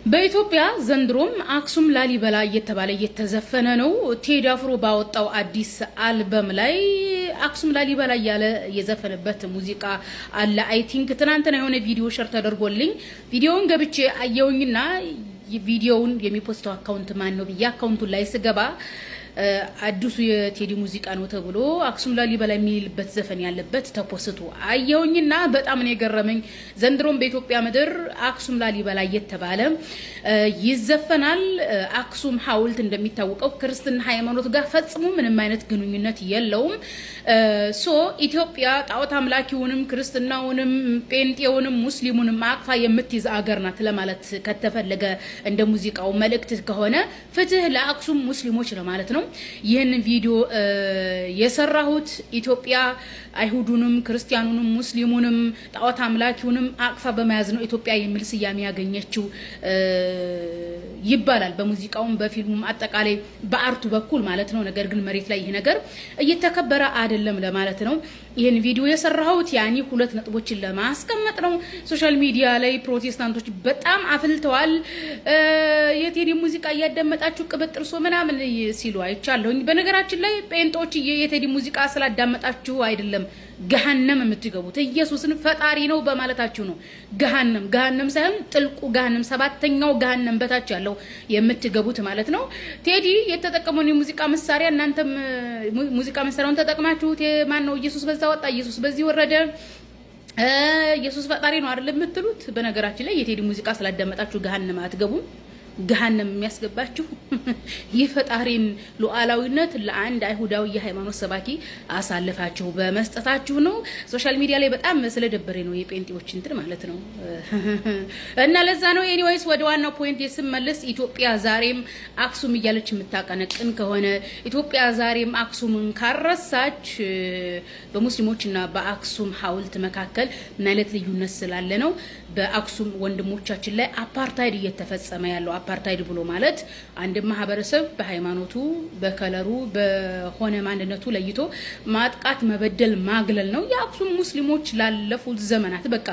በኢትዮጵያ ዘንድሮም አክሱም ላሊበላ እየተባለ እየተዘፈነ ነው። ቴዲ አፍሮ ባወጣው አዲስ አልበም ላይ አክሱም ላሊበላ እያለ የዘፈነበት ሙዚቃ አለ። አይ ቲንክ ትናንትና የሆነ ቪዲዮ ሸር ተደርጎልኝ ቪዲዮውን ገብቼ አየውኝና ቪዲዮውን የሚፖስተው አካውንት ማን ነው ብዬ አካውንቱን ላይ ስገባ አዲሱ የቴዲ ሙዚቃ ነው ተብሎ አክሱም ላሊበላ የሚልበት ዘፈን ያለበት ተፖስቶ አየውኝና በጣም ነው የገረመኝ። ዘንድሮም በኢትዮጵያ ምድር አክሱም ላሊበላ እየተባለ ይዘፈናል። አክሱም ሐውልት እንደሚታወቀው ክርስትና ሃይማኖት ጋር ፈጽሞ ምንም አይነት ግንኙነት የለውም። ሶ ኢትዮጵያ ጣዖት አምላኪውንም ክርስትናውንም ጴንጤውንም ሙስሊሙንም አቅፋ የምትይዝ አገር ናት ለማለት ከተፈለገ እንደ ሙዚቃው መልእክት ከሆነ ፍትህ ለአክሱም ሙስሊሞች ለማለት ነው። ይህን ቪዲዮ የሰራሁት ኢትዮጵያ አይሁዱንም ክርስቲያኑንም ሙስሊሙንም ጣዖት አምላኪውንም አቅፋ በመያዝ ነው ኢትዮጵያ የሚል ስያሜ ያገኘችው ይባላል። በሙዚቃውም በፊልሙም አጠቃላይ በአርቱ በኩል ማለት ነው። ነገር ግን መሬት ላይ ይሄ ነገር እየተከበረ አይደለም ለማለት ነው። ይህን ቪዲዮ የሰራሁት ያኒ ሁለት ነጥቦችን ለማስቀመጥ ነው። ሶሻል ሚዲያ ላይ ፕሮቴስታንቶች በጣም አፍልተዋል። የቴዲ ሙዚቃ እያዳመጣችሁ ቅብጥርሶ ምናምን ሲሉ አይቻለሁኝ። በነገራችን ላይ ጴንጦች የቴዲ ሙዚቃ ስላዳመጣችሁ አይደለም ገሃነም የምትገቡት ኢየሱስን ፈጣሪ ነው በማለታችሁ ነው። ገሃነም ሳይሆን ጥልቁ ገሃነም ሰባተኛው ገሃነም በታች ያለው የምትገቡት ማለት ነው። ቴዲ የተጠቀመውን የሙዚቃ መሳሪያ እናንተም ሙዚቃ መሳሪያውን ተጠቅማችሁ ማን ነው ኢየሱስ በዛ ወጣ ኢየሱስ በዚህ ወረደ ኢየሱስ ፈጣሪ ነው አይደል የምትሉት። በነገራችን ላይ የቴዲ ሙዚቃ ስላዳመጣችሁ ገሃነም አትገቡም። ገሃነም የሚያስገባችሁ የፈጣሪን ሉዓላዊነት ለአንድ አይሁዳዊ የሃይማኖት ሰባኪ አሳልፋችሁ በመስጠታችሁ ነው። ሶሻል ሚዲያ ላይ በጣም ስለደበረ ነው የጴንጤዎች እንትን ማለት ነው። እና ለዛ ነው ኤኒዌይስ ወደ ዋናው ፖይንት የስመለስ ኢትዮጵያ ዛሬም አክሱም እያለች የምታቀነቅን ከሆነ ኢትዮጵያ ዛሬም አክሱምን ካረሳች በሙስሊሞችና በአክሱም ሐውልት መካከል ምን አይነት ልዩነት ስላለ ነው በአክሱም ወንድሞቻችን ላይ አፓርታይድ እየተፈጸመ ያለው። አፓርታይድ ብሎ ማለት አንድ ማህበረሰብ በሃይማኖቱ በከለሩ በሆነ ማንነቱ ለይቶ ማጥቃት፣ መበደል፣ ማግለል ነው። የአክሱም ሙስሊሞች ላለፉት ዘመናት በቃ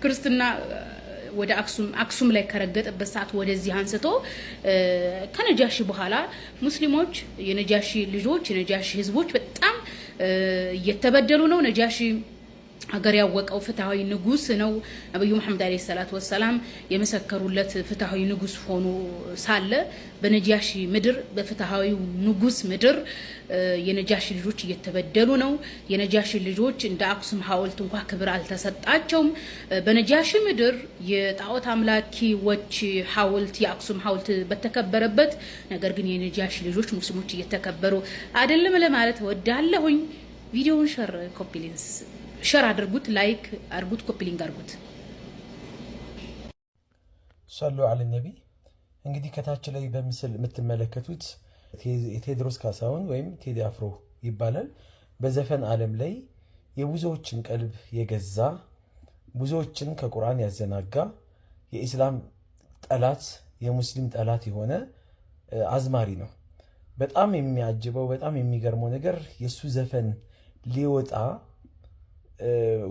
ክርስትና ወደ አክሱም ላይ ከረገጠበት ሰዓት ወደዚህ አንስቶ ከነጃሺ በኋላ ሙስሊሞች የነጃሺ ልጆች የነጃሺ ህዝቦች በጣም እየተበደሉ ነው። ነጃሺ ሀገር ያወቀው ፍትሃዊ ንጉስ ነው። ነብዩ መሐመድ አለይሂ ሰላቱ ወሰላም የመሰከሩለት ፍትሃዊ ንጉስ ሆኖ ሳለ በነጃሺ ምድር በፍትሃዊው ንጉስ ምድር የነጃሺ ልጆች እየተበደሉ ነው። የነጃሺ ልጆች እንደ አክሱም ሐውልት እንኳን ክብር አልተሰጣቸውም። በነጃሺ ምድር የጣዖት አምላኪዎች ሐውልት የአክሱም ሐውልት በተከበረበት ነገር ግን የነጃሺ ልጆች ሙስሊሞች እየተከበሩ አይደለም ለማለት ወዳለሁኝ። ቪዲዮውን ሸር አድርጉት፣ ላይክ አድርጉት፣ ኮፒ ሊንክ አድርጉት። ሰሉ ዐለ ነቢ። እንግዲህ ከታች ላይ በምስል የምትመለከቱት ቴዎድሮስ ካሳሁን ወይም ቴዲ አፍሮ ይባላል። በዘፈን ዓለም ላይ የብዙዎችን ቀልብ የገዛ ብዙዎችን ከቁርአን ያዘናጋ የኢስላም ጠላት የሙስሊም ጠላት የሆነ አዝማሪ ነው። በጣም የሚያጅበው በጣም የሚገርመው ነገር የሱ ዘፈን ሊወጣ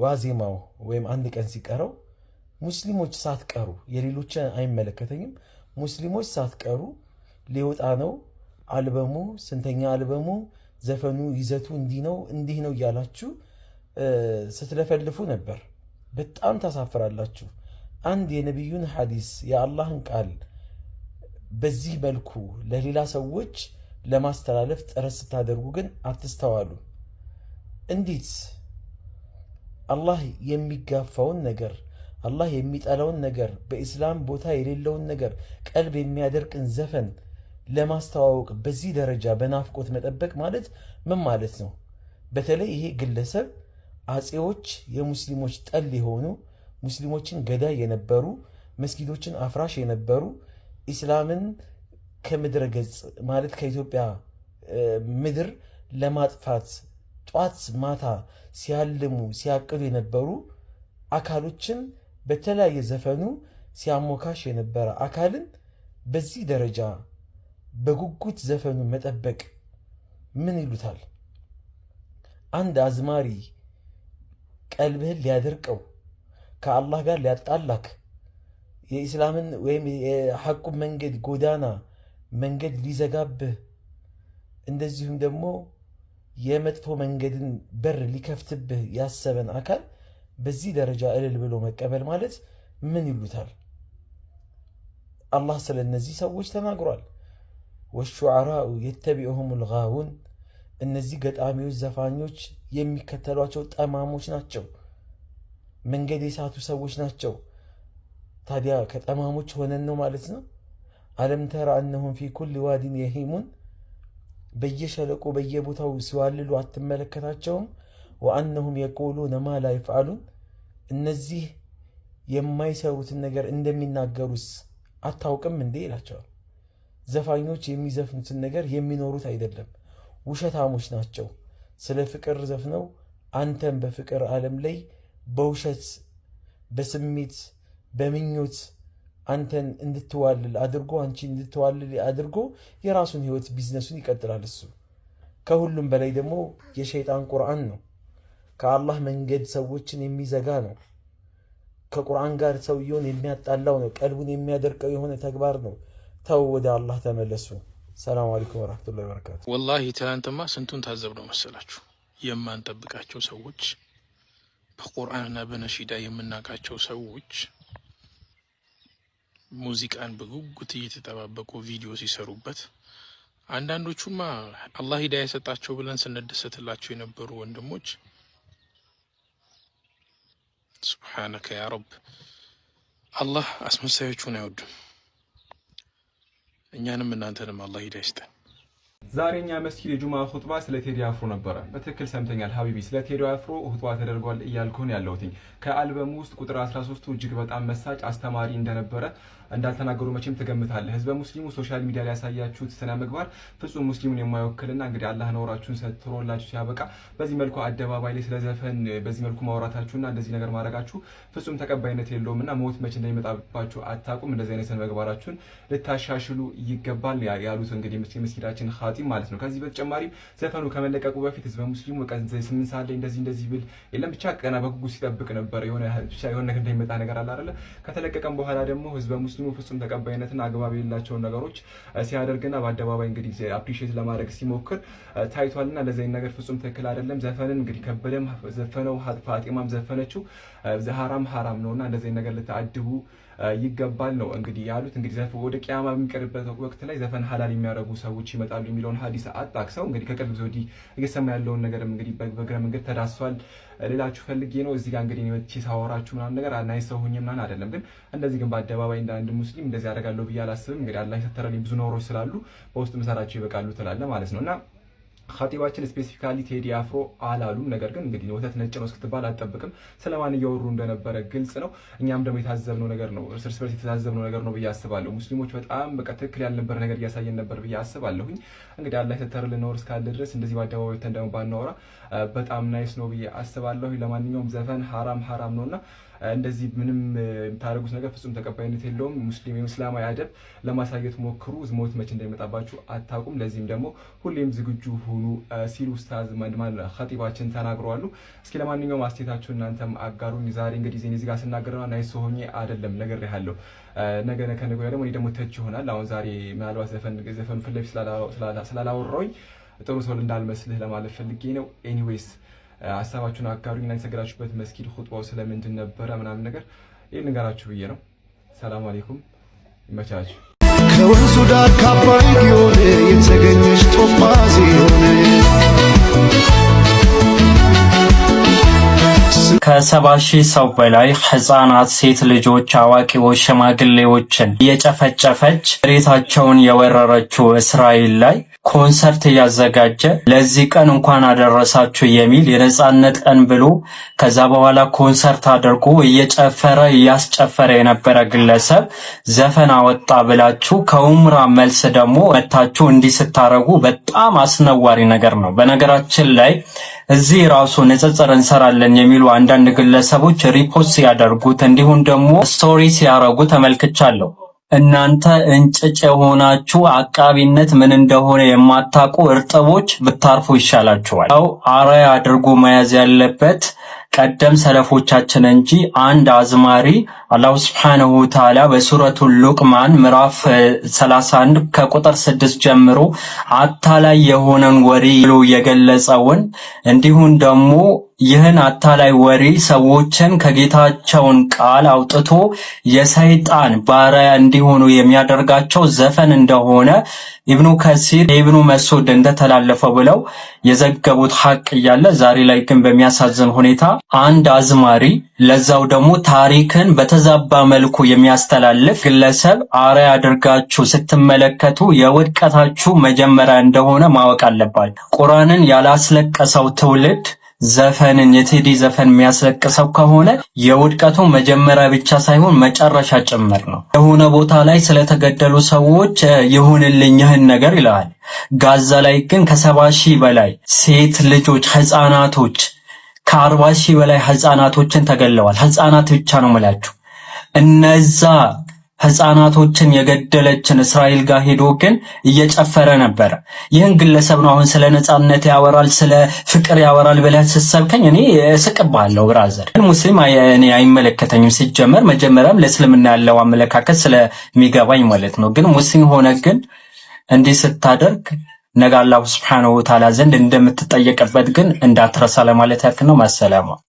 ዋዜማው ወይም አንድ ቀን ሲቀረው ሙስሊሞች ሳትቀሩ የሌሎችን አይመለከተኝም ሙስሊሞች ሳትቀሩ ሊወጣ ነው አልበሙ፣ ስንተኛ አልበሙ፣ ዘፈኑ ይዘቱ እንዲህ ነው እያላችሁ ስትለፈልፉ ነበር። በጣም ታሳፍራላችሁ። አንድ የነቢዩን ሐዲስ የአላህን ቃል በዚህ መልኩ ለሌላ ሰዎች ለማስተላለፍ ጥረት ስታደርጉ ግን አትስተዋሉ። እንዴት አላህ የሚጋፋውን ነገር አላህ የሚጠላውን ነገር በኢስላም ቦታ የሌለውን ነገር ቀልብ የሚያደርቅን ዘፈን ለማስተዋወቅ በዚህ ደረጃ በናፍቆት መጠበቅ ማለት ምን ማለት ነው? በተለይ ይሄ ግለሰብ አጼዎች የሙስሊሞች ጠል የሆኑ ሙስሊሞችን ገዳይ የነበሩ መስጊዶችን አፍራሽ የነበሩ ኢስላምን ከምድረ ገጽ ማለት ከኢትዮጵያ ምድር ለማጥፋት ጧት ማታ ሲያልሙ ሲያቅዱ የነበሩ አካሎችን በተለያየ ዘፈኑ ሲያሞካሽ የነበረ አካልን በዚህ ደረጃ በጉጉት ዘፈኑ መጠበቅ ምን ይሉታል? አንድ አዝማሪ ቀልብህን ሊያደርቀው ከአላህ ጋር ሊያጣላክ የኢስላምን ወይም የሐቁን መንገድ ጎዳና መንገድ ሊዘጋብህ እንደዚሁም ደግሞ የመጥፎ መንገድን በር ሊከፍትብህ ያሰበን አካል በዚህ ደረጃ እልል ብሎ መቀበል ማለት ምን ይሉታል? አላህ ስለነዚህ ሰዎች ተናግሯል። ወሹዓራኡ የተቢዑሁሙል ጋውን፣ እነዚህ ገጣሚዎች ዘፋኞች የሚከተሏቸው ጠማሞች ናቸው፣ መንገድ የሳቱ ሰዎች ናቸው። ታዲያ ከጠማሞች ሆነን ነው ማለት ነው? አለም ተራ እነሁም ፊ ኩል ዋዲን የሂሙን፣ በየሸለቆ በየቦታው ሲዋልሉ አትመለከታቸውም? ወአነሁም የቁሉነ ማ ላ ይፍዓሉን፣ እነዚህ የማይሰሩትን ነገር እንደሚናገሩስ አታውቅም እንዴ ይላቸዋል። ዘፋኞች የሚዘፍኑትን ነገር የሚኖሩት አይደለም፣ ውሸታሞች ናቸው። ስለ ፍቅር ዘፍነው አንተም በፍቅር ዓለም ላይ በውሸት በስሜት በምኞት አንተን እንድትዋልል አድርጎ አንቺ እንድትዋልል አድርጎ የራሱን ህይወት ቢዝነሱን ይቀጥላል። እሱ ከሁሉም በላይ ደግሞ የሸይጣን ቁርአን ነው። ከአላህ መንገድ ሰዎችን የሚዘጋ ነው። ከቁርአን ጋር ሰውየውን የሚያጣላው ነው። ቀልቡን የሚያደርቀው የሆነ ተግባር ነው። ተው፣ ወደ አላህ ተመለሱ። ሰላም አለይኩም ወራህመቱላሂ ወበረካቱ። ወላሂ ትናንትማ ስንቱን ታዘብነው መሰላችሁ። የማንጠብቃቸው ሰዎች፣ በቁርአንና በነሺዳ የምናውቃቸው ሰዎች ሙዚቃን በጉጉት እየተጠባበቁ ቪዲዮ ሲሰሩበት፣ አንዳንዶቹማ አላህ ሂዳያ የሰጣቸው ብለን ስንደሰትላቸው የነበሩ ወንድሞች ሱብሓነከ ያ ረብ፣ አላህ አስመሳዮቹን አይወድም። እኛንም እናንተንም አላህ ሂዳያ ይስጠን። ዛሬኛ መስጊድ የጁማ ኹጥባ ስለ ቴዲ አፍሮ ነበረ። በትክክል ሰምተኛል ሀቢቢ። ስለ ቴዲ አፍሮ ኹጥባ ተደርጓል እያልኩን ያለሁትኝ ከአልበሙ ውስጥ ቁጥር 13ቱ እጅግ በጣም መሳጭ አስተማሪ እንደነበረ እንዳልተናገሩ መቼም ትገምታለህ። ህዝበ ሙስሊሙ ሶሻል ሚዲያ ላይ ያሳያችሁት ስነ ምግባር ፍጹም ሙስሊሙን የማይወክልና እንግዲህ አላህ ነውራችሁን ሰትሮላችሁ ሲያበቃ በዚህ መልኩ አደባባይ ላይ ስለዘፈን በዚህ መልኩ ማውራታችሁና እንደዚህ ነገር ማድረጋችሁ ፍጹም ተቀባይነት የለውምና ሞት መቼ እንደሚመጣባችሁ አታውቁም። እንደዚህ አይነት ስነ ምግባራችሁን ልታሻሽሉ ይገባል ያሉት እንግዲህ መስጊዳችን ኻጢም ማለት ነው። ከዚህ በተጨማሪ ዘፈኑ ከመለቀቁ በፊት ህዝበ ሙስሊሙ ቀን 8 ሰዓት ላይ እንደዚህ ቢል የለም ብቻ ቀና በጉጉት ሲጠብቅ ነበር። የሆነ ነገር እንደሚመጣ ነገር አለ አይደለ? ከተለቀቀም በኋላ ደግሞ ህዝበ ሙስሊሙ ፍጹም ተቀባይነትና አግባብ የሌላቸውን ነገሮች ሲያደርግና በአደባባይ እንግዲህ አፕሪሺየት ለማድረግ ሲሞክር ታይቷልና እንደዚህ አይነት ነገር ፍጹም ትክክል አይደለም። ዘፈንን እንግዲህ ከበደም ዘፈነው ፋጢማም ዘፈነችው ሐራም ነውና እንደዚህ ነገር ልታድቡ ይገባል ነው እንግዲህ ያሉት። እንግዲህ ዘፈን ወደ ቂያማ በሚቀርብበት ወቅት ላይ ዘፈን ሐላል የሚያደርጉ ሰዎች ይመጣሉ የሚለውን ሐዲስ አጣቅሰው እንግዲህ ከቅርብ ጊዜ ወዲህ እየሰማ ያለውን ነገር እንግዲህ በእግረ መንገድ ተዳስሷል ሌላችሁ ፈልጌ ነው። እዚህ ጋር እንግዲህ ነው ሳወራችሁ ምናምን ነገር ናይስ ሰው ሆኜ ምናምን አይደለም፣ ግን እንደዚህ ግን በአደባባይ እንደ አንድ ሙስሊም እንደዚህ ያደርጋለሁ ብዬ አላስብም። እንግዲህ አላህ የሰተረልኝ ብዙ ኖሮች ስላሉ በውስጥ መሰራቸው ይበቃሉ ትላለ ማለት ነውና ኻጢባችን ስፔሲፊካሊ ቴዲ አፍሮ አላሉም። ነገር ግን እንግዲህ ወተት ነጭ ነው እስክትባል አልጠብቅም። ስለማን እያወሩ እንደነበረ ግልጽ ነው። እኛም ደግሞ የታዘብነው ነገር ነው፣ እርስ በርስ የተታዘብነው ነገር ነው ብዬ አስባለሁ። ሙስሊሞች በጣም በቃ ትክክል ያልነበረ ነገር እያሳየን ነበር ብዬ አስባለሁኝ። እንግዲህ አላህ የሰተረልን ኖር እስካለ ድረስ እንደዚህ በአደባባይ ወተን ደግሞ ባናወራ በጣም ናይስ ነው ብዬ አስባለሁ። ለማንኛውም ዘፈን ሐራም ነውና እንደዚህ ምንም የምታደርጉት ነገር ፍጹም ተቀባይነት የለውም። ሙስሊም የእስላማዊ አደብ ለማሳየት ሞክሩ። ሞት መቼ እንደሚመጣባችሁ አታውቁም። ለዚህም ደግሞ ሁሌም ዝግጁ ሁኑ ሲሉ ኡስታዝ ማን ኻጢባችን ተናግረዋል። እስኪ ለማንኛውም አስተያየታችሁን እናንተም አጋሩኝ። ዛሬ እንግዲህ እዚህ ጋር ስናገርና ናይስ ሆኜ አይደለም ነገር ያለው ነገ ከነገ ወዲያ ደግሞ ተች ይሆናል። አሁን ዛሬ ምናልባት ዘፈን ፍለፍ ስላላወራሁኝ ጥሩ ሰው እንዳልመስልህ ለማለት ፈልጌ ነው። ኤኒዌይስ ሀሳባችሁን አጋሩኝ እና የተሰገዳችሁበት መስጊድ ኹጥባው ስለምንድን ነበረ ምናምን ነገር ይሄን ንገራችሁ ብዬ ነው። ሰላም አለይኩም፣ ይመቻችሁ። ከወንዙ ዳር ካባይ ጊዮን የተገኘች ጦማዚ ሆነ ከ70,000 ሰው በላይ ህፃናት፣ ሴት ልጆች፣ አዋቂዎች፣ ሽማግሌዎችን እየጨፈጨፈች መሬታቸውን የወረረችው እስራኤል ላይ ኮንሰርት እያዘጋጀ ለዚህ ቀን እንኳን አደረሳችሁ የሚል የነጻነት ቀን ብሎ ከዛ በኋላ ኮንሰርት አድርጎ እየጨፈረ እያስጨፈረ የነበረ ግለሰብ ዘፈን አወጣ ብላችሁ ከኡምራ መልስ ደግሞ መታችሁ እንዲህ ስታረጉ በጣም አስነዋሪ ነገር ነው። በነገራችን ላይ እዚህ ራሱ ንጽጽር እንሰራለን የሚሉ አንዳንድ ግለሰቦች ሪፖስት ያደርጉት እንዲሁም ደግሞ ስቶሪ ሲያረጉ ተመልክቻለሁ። እናንተ እንጭጭ የሆናችሁ አቃቢነት ምን እንደሆነ የማታውቁ እርጥቦች ብታርፉ ይሻላችኋል። ያው አራያ አድርጎ መያዝ ያለበት ቀደም ሰለፎቻችን እንጂ አንድ አዝማሪ አላሁ ሱብሓነሁ ወተዓላ በሱረቱል ሉቅማን ምዕራፍ 31 ከቁጥር 6 ጀምሮ አታላይ የሆነን ወሬ ብሎ የገለጸውን እንዲሁም ደግሞ ይህን አታላይ ወሬ ሰዎችን ከጌታቸውን ቃል አውጥቶ የሰይጣን ባሪያ እንዲሆኑ የሚያደርጋቸው ዘፈን እንደሆነ ኢብኑ ከሲር ኢብኑ መስዑድ እንደተላለፈው ብለው የዘገቡት ሐቅ እያለ ዛሬ ላይ ግን በሚያሳዝን ሁኔታ አንድ አዝማሪ ለዛው ደግሞ ታሪክን በተዛባ መልኩ የሚያስተላልፍ ግለሰብ አርአያ አድርጋችሁ ስትመለከቱ የውድቀታችሁ መጀመሪያ እንደሆነ ማወቅ አለባችሁ። ቁርአንን ያላስለቀሰው ትውልድ ዘፈንን የቴዲ ዘፈን የሚያስለቅሰው ከሆነ የውድቀቱ መጀመሪያ ብቻ ሳይሆን መጨረሻ ጭምር ነው። የሆነ ቦታ ላይ ስለተገደሉ ሰዎች ይሁንልኝ ይህን ነገር ይላል። ጋዛ ላይ ግን ከ70,000 በላይ ሴት ልጆች ህፃናቶች ከ40,000 በላይ ህፃናቶችን ተገለዋል። ህፃናት ብቻ ነው የምላችሁ። እነዛ ህፃናቶችን የገደለችን እስራኤል ጋር ሄዶ ግን እየጨፈረ ነበር። ይህን ግለሰብ ነው አሁን ስለ ነጻነት ያወራል ስለ ፍቅር ያወራል ብለህ ስትሰብከኝ እኔ እስቅብሃለሁ ብራዘር። ሙስሊም እኔ አይመለከተኝም ሲጀመር፣ መጀመሪያም ለእስልምና ያለው አመለካከት ስለሚገባኝ ማለት ነው። ግን ሙስሊም ሆነ ግን እንዲህ ስታደርግ ነገ አላሁ ሱብሓነሁ ወተዓላ ዘንድ እንደምትጠየቅበት ግን እንዳትረሳ ለማለት ያክል ነው። ማሰላማ